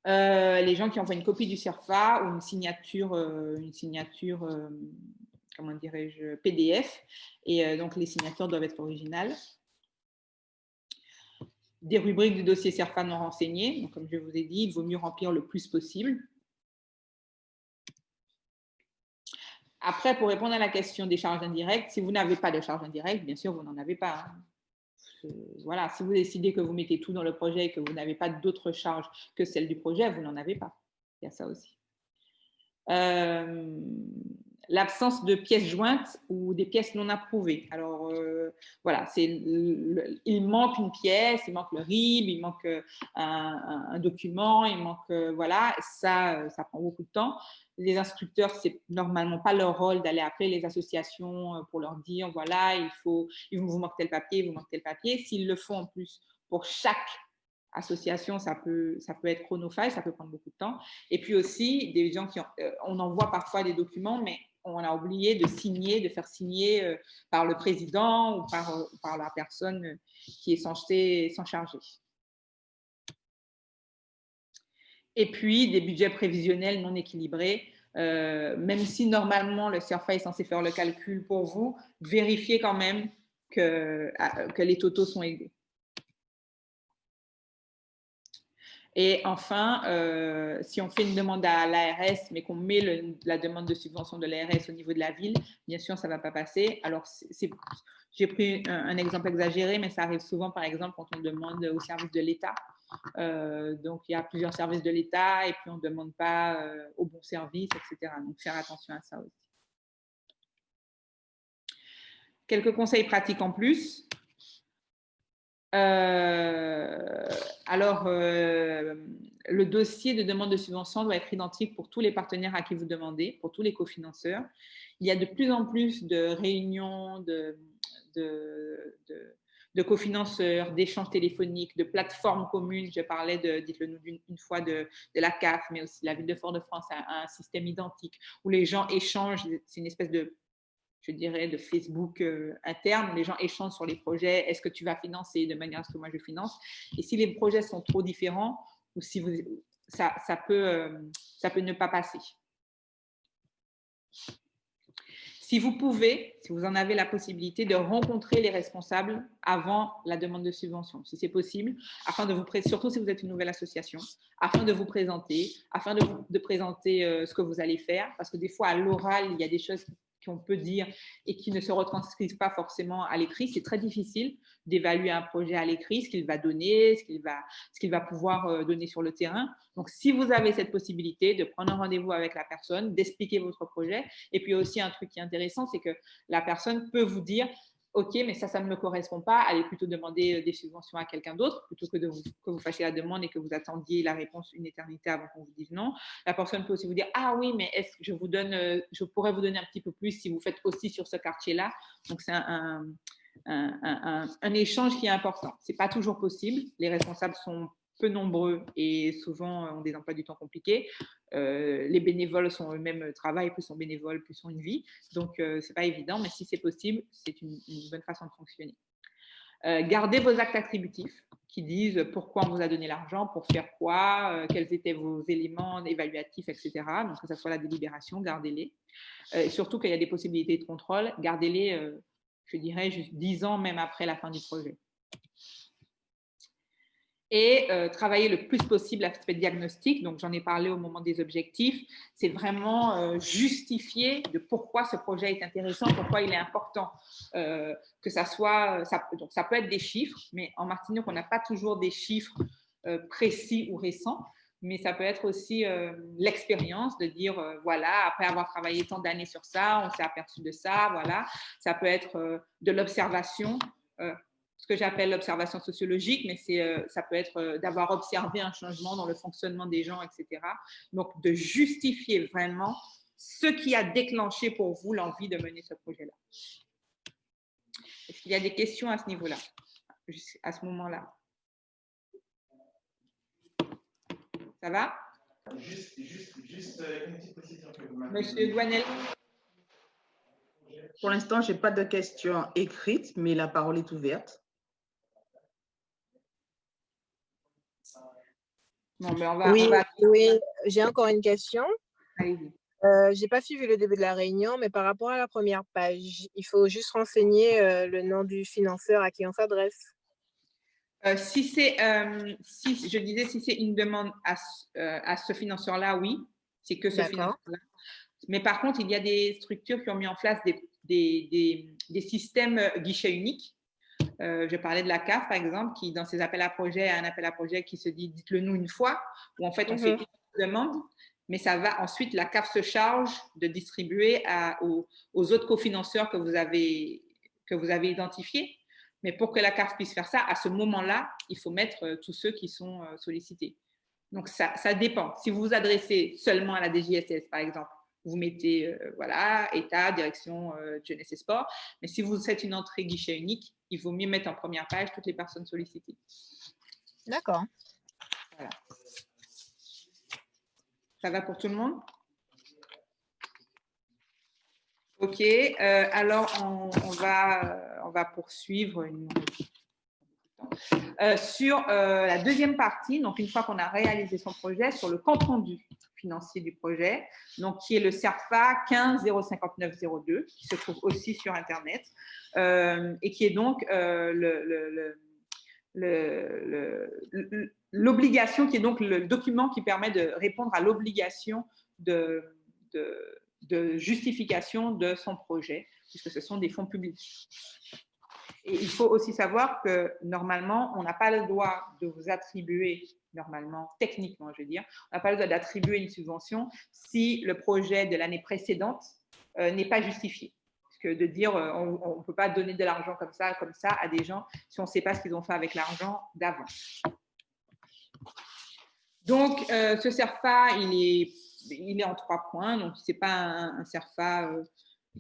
Les gens qui envoient une copie du CERFA ou une signature comment dirais-je, PDF, et donc les signatures doivent être originales. Des rubriques du dossier CERFA non renseignées, donc comme je vous ai dit, il vaut mieux remplir le plus possible. Après, pour répondre à la question des charges indirectes, si vous n'avez pas de charges indirectes, bien sûr, vous n'en avez pas. Voilà, si vous décidez que vous mettez tout dans le projet et que vous n'avez pas d'autres charges que celles du projet, vous n'en avez pas. Il y a ça aussi. L'absence de pièces jointes ou des pièces non approuvées. Alors, voilà, il manque une pièce, il manque le RIB, il manque un document, il manque, voilà, ça prend beaucoup de temps. Les instructeurs, c'est normalement pas leur rôle d'aller appeler les associations pour leur dire, voilà, il vous manque tel papier, il vous manque tel papier. S'ils le font en plus pour chaque association, ça peut être chronophage, ça peut prendre beaucoup de temps. Et puis aussi, des gens on envoie parfois des documents, mais on a oublié de faire signer par le président ou par la personne qui est censée s'en charger. Et puis, des budgets prévisionnels non équilibrés. Même si normalement le CERFA est censé faire le calcul pour vous, vérifiez quand même que les totaux sont égaux. Et enfin, si on fait une demande à l'ARS, mais qu'on met la demande de subvention de l'ARS au niveau de la ville, bien sûr, ça ne va pas passer. Alors, j'ai pris un exemple exagéré, mais ça arrive souvent, par exemple, quand on demande au service de l'État. Donc, il y a plusieurs services de l'État et puis on ne demande pas au bon service, etc. Donc, faire attention à ça aussi. Quelques conseils pratiques en plus. Alors, le dossier de demande de subvention doit être identique pour tous les partenaires à qui vous demandez, pour tous les cofinanceurs. Il y a de plus en plus de réunions de cofinanceurs, d'échanges téléphoniques, de plateformes communes. Je parlais, dites-le nous une fois, de la CAF, mais aussi la ville de Fort-de-France a un système identique où les gens échangent. C'est une espèce de, je dirais, de Facebook interne. Les gens échangent sur les projets. Est-ce que tu vas financer de manière à ce que moi je finance? Et si les projets sont trop différents, ou si ça peut ne pas passer. Si vous pouvez, si vous en avez la possibilité, de rencontrer les responsables avant la demande de subvention, si c'est possible, afin de surtout si vous êtes une nouvelle association, afin de vous présenter, afin de présenter ce que vous allez faire, parce que des fois, à l'oral, il y a des choses qu'on peut dire et qui ne se retranscrivent pas forcément à l'écrit. C'est très difficile d'évaluer un projet à l'écrit, ce qu'il va donner, ce qu'il va pouvoir donner sur le terrain. Donc, si vous avez cette possibilité de prendre un rendez-vous avec la personne, d'expliquer votre projet, et puis aussi un truc qui est intéressant, c'est que la personne peut vous dire « Ok, mais ça ne me correspond pas, allez plutôt demander des subventions à quelqu'un d'autre, plutôt que vous fassiez la demande et que vous attendiez la réponse une éternité avant qu'on vous dise non. » La personne peut aussi vous dire « Ah oui, mais est-ce que je pourrais vous donner un petit peu plus si vous faites aussi sur ce quartier-là ?» Donc, c'est un échange qui est important. Ce n'est pas toujours possible. Les responsables sont peu nombreux et souvent ont des emplois du temps compliqués. Les bénévoles sont eux-mêmes travaillent, plus sont bénévoles, plus ont une vie. Donc, ce n'est pas évident, mais si c'est possible, c'est une bonne façon de fonctionner. Gardez vos actes attributifs qui disent pourquoi on vous a donné l'argent, pour faire quoi, quels étaient vos éléments évaluatifs, etc. Donc, que ce soit la délibération, gardez-les. Surtout qu'il y a des possibilités de contrôle, gardez-les, je dirais, juste 10 ans même après la fin du projet. Et travailler le plus possible l'aspect diagnostic. Donc, j'en ai parlé au moment des objectifs. C'est vraiment justifier de pourquoi ce projet est intéressant, pourquoi il est important. Que ça soit, donc ça peut être des chiffres, mais en Martinique, on n'a pas toujours des chiffres précis ou récents. Mais ça peut être aussi l'expérience de dire, voilà, après avoir travaillé tant d'années sur ça, on s'est aperçu de ça, voilà. Ça peut être de l'observation, ce que j'appelle l'observation sociologique, mais ça peut être d'avoir observé un changement dans le fonctionnement des gens, etc. Donc, de justifier vraiment ce qui a déclenché pour vous l'envie de mener ce projet-là. Est-ce qu'il y a des questions à ce niveau-là, à ce moment-là? Ça va? Juste une petite précision que vous m'avez Monsieur Douanel. Pour l'instant, je n'ai pas de questions écrites, mais la parole est ouverte. Bon, ben oui, j'ai encore une question. Allez-y. Je n'ai pas suivi le début de la réunion, mais par rapport à la première page, il faut juste renseigner le nom du financeur à qui on s'adresse. Si je disais, si c'est une demande à ce financeur-là, oui, c'est que ce financeur-là. Mais par contre, il y a des structures qui ont mis en place des systèmes guichets uniques. Je parlais de la CAF, par exemple, qui, dans ses appels à projets, a un appel à projet qui se dit « dites-le nous une fois », où en fait, on fait une demande, mais ça va ensuite, la CAF se charge de distribuer aux autres cofinanceurs que vous avez identifiés. Mais pour que la CAF puisse faire ça, à ce moment-là, il faut mettre tous ceux qui sont sollicités. Donc, ça dépend. Si vous vous adressez seulement à la DGSS, par exemple, vous mettez, voilà, État, direction jeunesse et sport. Mais si vous faites une entrée guichet unique, il vaut mieux mettre en première page toutes les personnes sollicitées. D'accord. Voilà. Ça va pour tout le monde? OK. Alors, on va poursuivre sur la deuxième partie. Donc, une fois qu'on a réalisé son projet, sur le compte rendu financier du projet, donc qui est le CERFA 15 059 02, qui se trouve aussi sur Internet, et qui est donc l'obligation, qui est donc le document qui permet de répondre à l'obligation de justification de son projet, puisque ce sont des fonds publics. Et il faut aussi savoir que normalement, on n'a pas le droit de vous attribuer, normalement, techniquement, je veux dire, on n'a pas le droit d'attribuer une subvention si le projet de l'année précédente n'est pas justifié. Parce que de dire on ne peut pas donner de l'argent comme ça à des gens si on ne sait pas ce qu'ils ont fait avec l'argent d'avant. Donc, ce CERFA, il est en 3 points, donc ce n'est pas un CERFA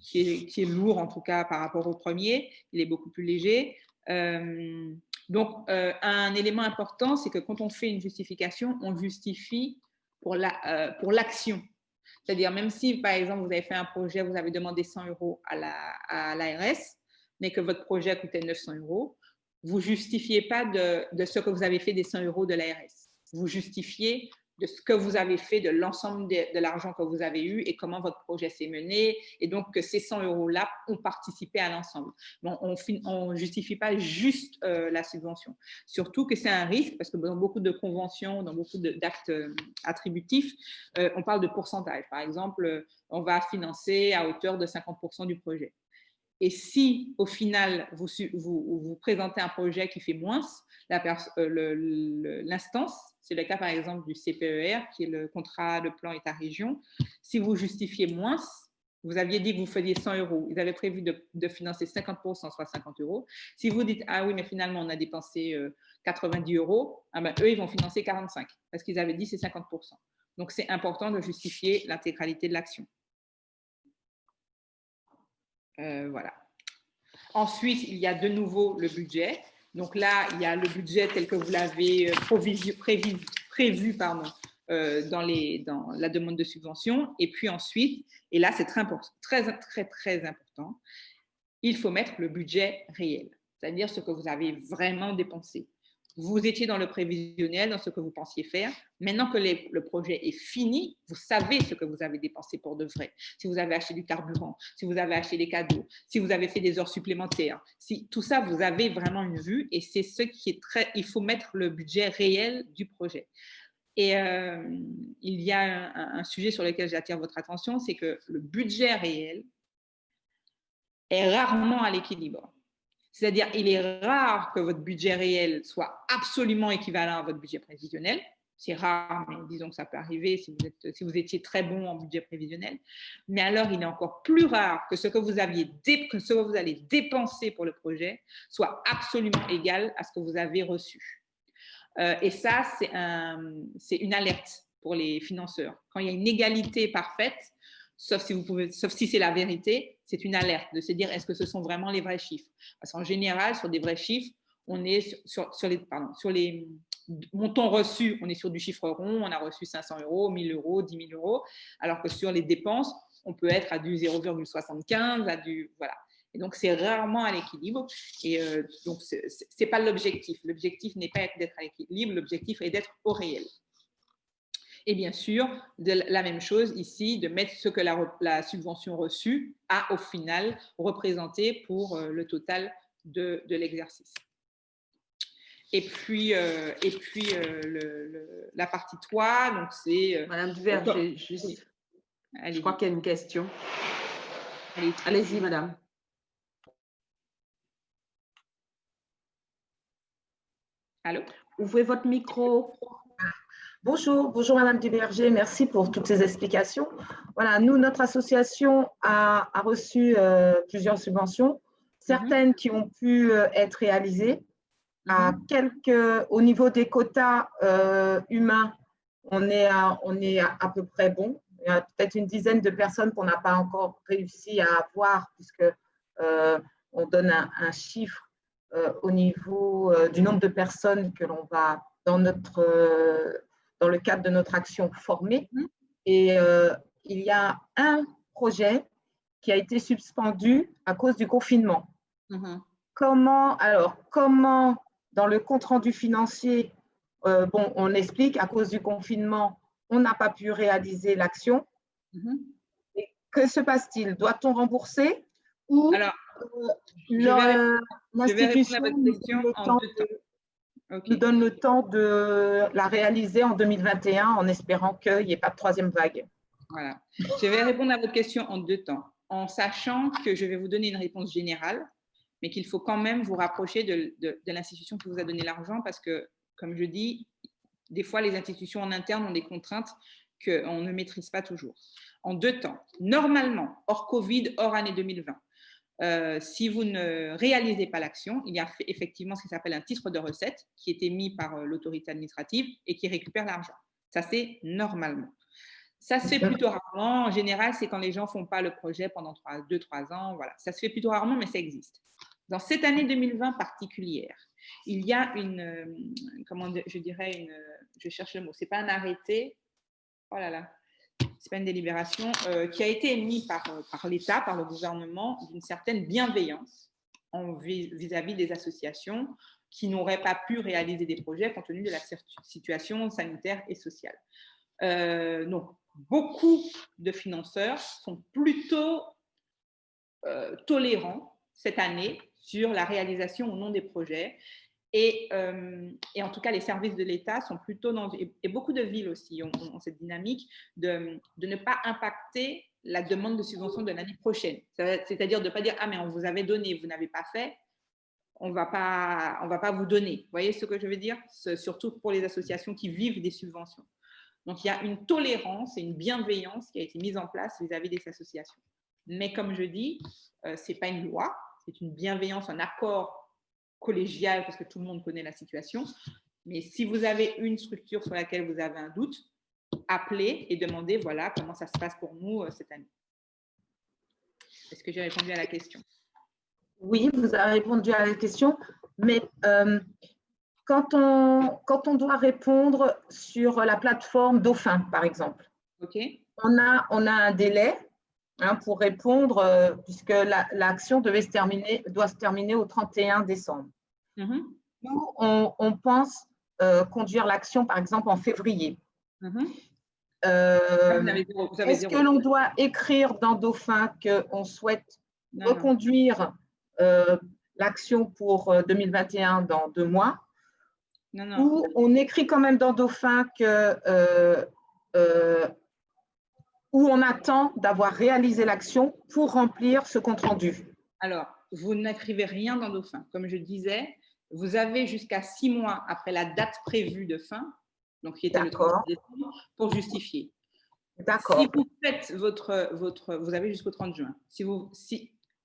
qui est lourd, en tout cas, par rapport au premier. Il est beaucoup plus léger. Donc, un élément important, c'est que quand on fait une justification, on justifie pour l'action. C'est-à-dire, même si, par exemple, vous avez fait un projet, vous avez demandé 100 € à l'ARS, mais que votre projet coûtait 900 €, vous ne justifiez pas de ce que vous avez fait des 100 € de l'ARS. Vous justifiez de ce que vous avez fait, de l'ensemble de l'argent que vous avez eu et comment votre projet s'est mené, et donc que ces 100 € ont participé à l'ensemble. Bon, on ne justifie pas juste la subvention. Surtout que c'est un risque, parce que dans beaucoup de conventions, dans beaucoup d'actes attributifs, on parle de pourcentage. Par exemple, on va financer à hauteur de 50% du projet. Et si, au final, vous présentez un projet qui fait moins, l'instance, c'est le cas par exemple du CPER, qui est le contrat de plan État-région, si vous justifiez moins, vous aviez dit que vous faisiez 100 €, ils avaient prévu de financer 50%, soit 50 €. Si vous dites, ah oui, mais finalement, on a dépensé 90 €, ah ben, eux, ils vont financer 45, parce qu'ils avaient dit c'est 50%. Donc, c'est important de justifier l'intégralité de l'action. Voilà. Ensuite, il y a de nouveau le budget. Donc là, il y a le budget tel que vous l'avez prévu dans la demande de subvention. Et puis ensuite, et là, c'est très important, il faut mettre le budget réel, c'est-à-dire ce que vous avez vraiment dépensé. Vous étiez dans le prévisionnel, dans ce que vous pensiez faire. Maintenant que le projet est fini, vous savez ce que vous avez dépensé pour de vrai. Si vous avez acheté du carburant, si vous avez acheté des cadeaux, si vous avez fait des heures supplémentaires, tout ça, vous avez vraiment une vue, et c'est ce qui est il faut mettre le budget réel du projet. Et il y a un sujet sur lequel j'attire votre attention, c'est que le budget réel est rarement à l'équilibre. C'est-à-dire, il est rare que votre budget réel soit absolument équivalent à votre budget prévisionnel. C'est rare, mais disons que ça peut arriver si vous étiez très bon en budget prévisionnel. Mais alors, il est encore plus rare que ce que vous allez dépenser pour le projet soit absolument égal à ce que vous avez reçu. Et ça, c'est une alerte pour les financeurs. Quand il y a une égalité parfaite, sauf si c'est la vérité, c'est une alerte de se dire est-ce que ce sont vraiment les vrais chiffres. Parce qu'en général, sur des vrais chiffres, on est sur les montants reçus, on est sur du chiffre rond, on a reçu 500 €, 1 000 €, 10 000 €, alors que sur les dépenses, on peut être à du 0,75, à du… Voilà. Et donc, c'est rarement à l'équilibre. Et donc, ce n'est pas l'objectif. L'objectif n'est pas d'être à l'équilibre, l'objectif est d'être au réel. Et bien sûr, la même chose ici, de mettre ce que la subvention reçue a au final représenté pour le total de l'exercice. Et puis la partie 3, donc c'est… Madame Duverger, juste, je crois qu'il y a une question. Allez-y, madame. Allô? Ouvrez votre micro. Bonjour Madame Duverger, merci pour toutes ces explications. Voilà, nous, notre association a reçu plusieurs subventions, certaines qui ont pu être réalisées. Au niveau des quotas humains, on est à peu près bon. Il y a peut-être une dizaine de personnes qu'on n'a pas encore réussi à avoir, puisque on donne un chiffre au niveau du nombre de personnes que l'on va, dans le cadre de notre action, former. Et il y a un projet qui a été suspendu à cause du confinement. Comment, dans le compte-rendu financier, on explique à cause du confinement, on n'a pas pu réaliser l'action. Que se passe-t-il? Doit-on rembourser ou l'institution nous donne le temps de la réaliser en 2021 en espérant qu'il n'y ait pas de troisième vague? Voilà. Je vais répondre à votre question en 2 temps, en sachant que je vais vous donner une réponse générale, mais qu'il faut quand même vous rapprocher de l'institution qui vous a donné l'argent parce que, comme je dis, des fois, les institutions en interne ont des contraintes qu'on ne maîtrise pas toujours. En 2 temps, normalement, hors Covid, hors année 2020, si vous ne réalisez pas l'action, il y a effectivement ce qui s'appelle un titre de recette qui est émis par l'autorité administrative et qui récupère l'argent. Ça, c'est normalement. Ça se fait plutôt rarement. En général, c'est quand les gens ne font pas le projet pendant 2-3 ans. Voilà. Ça se fait plutôt rarement, mais ça existe. Dans cette année 2020 particulière, il y a je cherche le mot, ce n'est pas un arrêté, oh là là, ce n'est pas une délibération, qui a été émis par l'État, par le gouvernement, d'une certaine bienveillance vis-à-vis des associations qui n'auraient pas pu réaliser des projets compte tenu de la situation sanitaire et sociale. Donc, beaucoup de financeurs sont plutôt tolérants cette année sur la réalisation ou non des projets. Et en tout cas, les services de l'État sont plutôt et beaucoup de villes aussi ont cette dynamique de ne pas impacter la demande de subvention de l'année prochaine. C'est-à-dire de ne pas dire « Ah, mais on vous avait donné, vous n'avez pas fait, on ne va pas vous donner ». Vous voyez ce que je veux dire? Surtout pour les associations qui vivent des subventions. Donc, il y a une tolérance et une bienveillance qui a été mise en place vis-à-vis des associations. Mais comme je dis, ce n'est pas une loi, c'est une bienveillance, un accord collégial parce que tout le monde connaît la situation. Mais si vous avez une structure sur laquelle vous avez un doute, appelez et demandez voilà comment ça se passe pour nous cette année. Est-ce que j'ai répondu à la question? Oui, vous avez répondu à la question, mais quand on doit répondre sur la plateforme Dauphin, par exemple, on a un délai pour répondre, puisque l'action doit se terminer au 31 décembre. Nous, on pense conduire l'action, par exemple, en février. Est-ce que l'on doit écrire dans Dauphin qu'on souhaite reconduire l'action pour 2021 dans 2 mois? Ou on écrit quand même dans Dauphin où on attend d'avoir réalisé l'action pour remplir ce compte-rendu? Alors, vous n'écrivez rien dans Dauphin. Comme je disais, vous avez jusqu'à 6 mois après la date prévue de fin, donc qui était le 30 décembre, pour justifier. D'accord. Si vous faites vous avez jusqu'au 30 juin.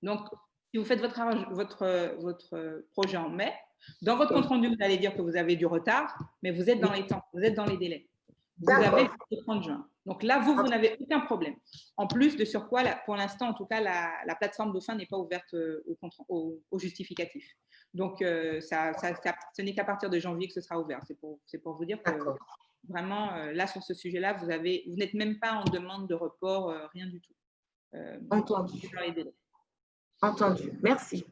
Donc, si vous faites votre projet en mai, dans votre compte-rendu, vous allez dire que vous avez du retard, mais vous êtes dans les temps, vous êtes dans les délais. Vous avez jusqu'au 30 juin. Donc là, vous n'avez aucun problème. En plus de sur quoi, pour l'instant, en tout cas, la plateforme Dauphin n'est pas ouverte au justificatif. Donc, ce n'est qu'à partir de janvier que ce sera ouvert. C'est pour vous dire que vraiment, là, sur ce sujet-là, vous n'êtes même pas en demande de report, rien du tout. Entendu. Dans les délais. Entendu. Merci.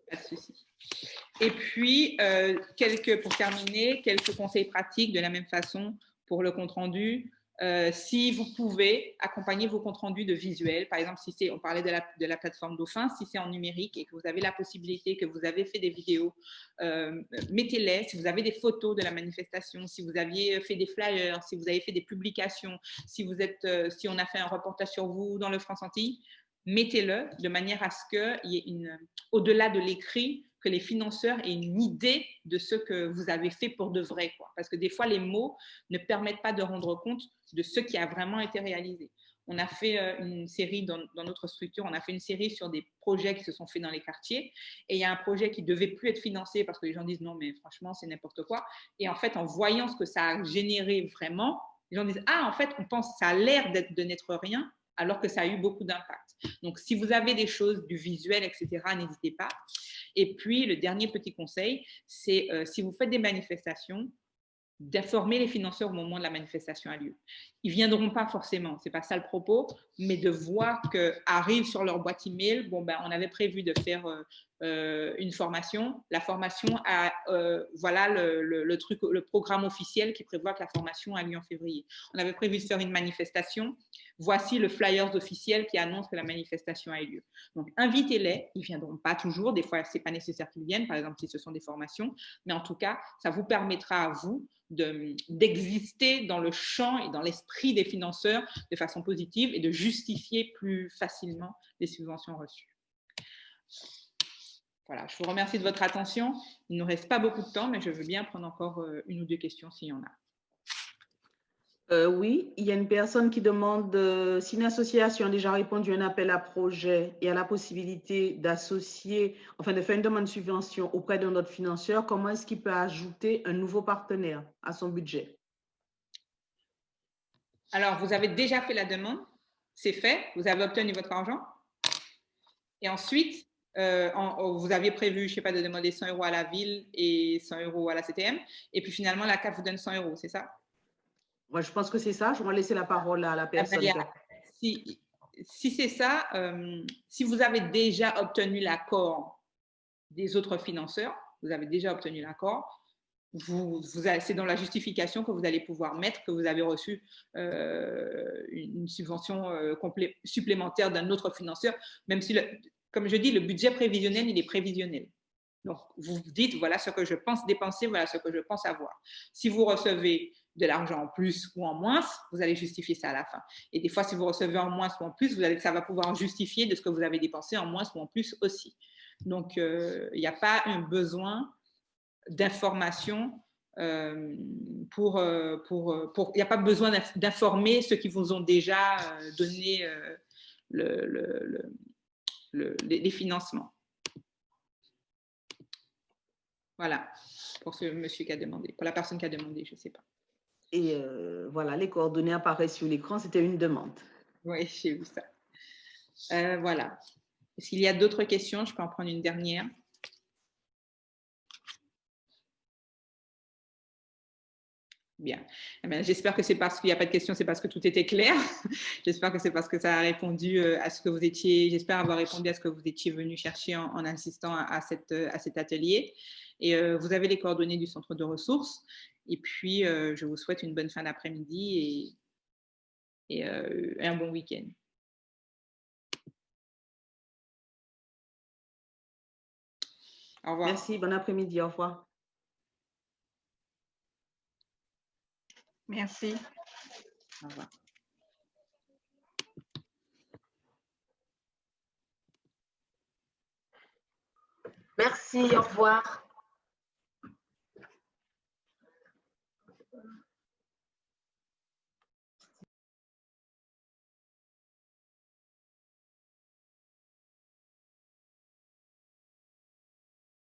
Pas de souci. Et puis, pour terminer, quelques conseils pratiques de la même façon pour le compte-rendu. Si vous pouvez accompagner vos comptes rendus de visuels, par exemple, on parlait de la plateforme Dauphin, si c'est en numérique et que vous avez la possibilité, que vous avez fait des vidéos, mettez-les. Si vous avez des photos de la manifestation, si vous aviez fait des flyers, si vous avez fait des publications, si on a fait un reportage sur vous dans le France Antilles, mettez-le de manière à ce qu'il y ait au-delà de l'écrit, que les financeurs aient une idée de ce que vous avez fait pour de vrai, quoi. Parce que des fois, les mots ne permettent pas de rendre compte de ce qui a vraiment été réalisé. On a fait une série dans notre structure, on a fait une série sur des projets qui se sont faits dans les quartiers, et il y a un projet qui ne devait plus être financé parce que les gens disent non, mais franchement, c'est n'importe quoi. Et en fait, en voyant ce que ça a généré vraiment, les gens disent ah, en fait, on pense que ça a l'air de n'être rien, alors que ça a eu beaucoup d'impact. Donc, si vous avez des choses, du visuel, etc., n'hésitez pas. Et puis, le dernier petit conseil, c'est si vous faites des manifestations, d'informer les financeurs au moment de la manifestation a lieu. Ils ne viendront pas forcément, ce n'est pas ça le propos, mais de voir qu'arrive sur leur boîte email, bon, ben, on avait prévu de faire une formation. La formation a, voilà le programme officiel qui prévoit que la formation a lieu en février. On avait prévu de faire une manifestation. Voici le flyers officiel qui annonce que la manifestation a eu lieu. Donc, invitez-les. Ils ne viendront pas toujours. Des fois, ce n'est pas nécessaire qu'ils viennent, par exemple, si ce sont des formations. Mais en tout cas, ça vous permettra à vous d'exister dans le champ et dans l'esprit des financeurs de façon positive et de justifier plus facilement les subventions reçues. Voilà, je vous remercie de votre attention. Il ne nous reste pas beaucoup de temps, mais je veux bien prendre encore une ou deux questions s'il y en a. Oui, il y a une personne qui demande si une association a déjà répondu à un appel à projet et a la possibilité d'associer, enfin de faire une demande de subvention auprès d'un autre financeur, comment est-ce qu'il peut ajouter un nouveau partenaire à son budget? Alors, vous avez déjà fait la demande, c'est fait, vous avez obtenu votre argent. Et ensuite, vous aviez prévu, je ne sais pas, de demander 100 € à la ville et 100 € à la CTM. Et puis finalement, la CAF vous donne 100 €, c'est ça? Ouais, je pense que c'est ça. Je vais laisser la parole à la personne. Si c'est ça, si vous avez déjà obtenu l'accord des autres financeurs, vous avez déjà obtenu l'accord, c'est dans la justification que vous allez pouvoir mettre que vous avez reçu une subvention supplémentaire d'un autre financeur, même si, comme je dis, le budget prévisionnel, il est prévisionnel. Donc, vous dites, voilà ce que je pense dépenser, voilà ce que je pense avoir. Si vous recevez de l'argent en plus ou en moins, vous allez justifier ça à la fin. Et des fois, si vous recevez en moins ou en plus, ça va pouvoir justifier de ce que vous avez dépensé en moins ou en plus aussi. Donc, il n'y a pas un besoin d'information il n'y a pas besoin d'informer ceux qui vous ont déjà donné les financements. Voilà, pour ce monsieur qui a demandé, pour la personne qui a demandé, je ne sais pas. Et voilà, les coordonnées apparaissent sur l'écran, c'était une demande. Oui, j'ai vu ça. Voilà. S'il y a d'autres questions, je peux en prendre une dernière. Bien. Eh bien, j'espère que c'est parce qu'il n'y a pas de questions, c'est parce que tout était clair. J'espère que c'est parce que ça a répondu à ce que vous étiez, j'espère avoir répondu à ce que vous étiez venu chercher en assistant à cet atelier. Et vous avez les coordonnées du centre de ressources. Et puis, je vous souhaite une bonne fin d'après-midi et un bon week-end. Au revoir. Merci, bon après-midi, au revoir. Merci. Au revoir. Merci, au revoir.